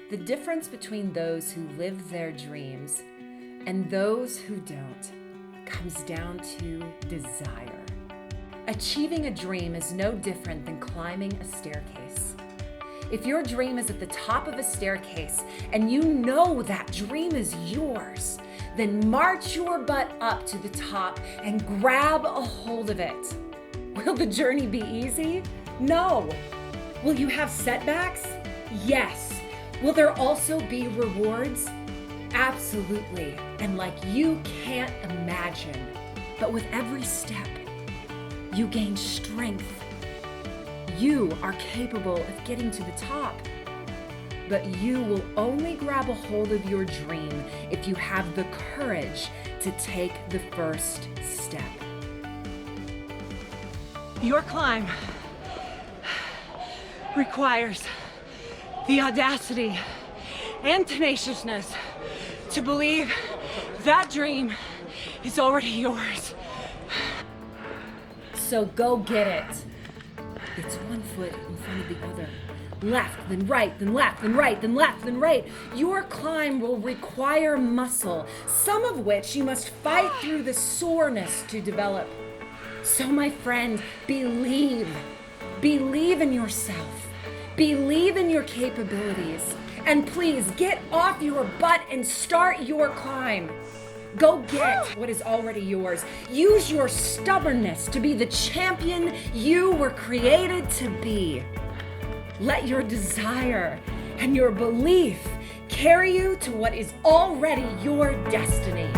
The difference between those who live their dreams and those who don't comes down to desire. Achieving a dream is no different than climbing a staircase. If your dream is at the top of a staircase and you know that dream is yours, then march your butt up to the top and grab a hold of it. Will the journey be easy? No. Will you have setbacks? Yes. Will there also be rewards? Absolutely. And like you can't imagine. But with every step, you gain strength. You are capable of getting to the top. But you will only grab a hold of your dream if you have the courage to take the first step. Your climb requires the audacity and tenaciousness to believe that dream is already yours. So go get it. It's one foot in front of the other. Left, then right, then left, then right, then left, then right. Your climb will require muscle, some of which you must fight through the soreness to develop. So my friend, believe. Believe in yourself. Believe in your capabilities. And please get off your butt and start your climb. Go get what is already yours. Use your stubbornness to be the champion you were created to be. Let your desire and your belief carry you to what is already your destiny.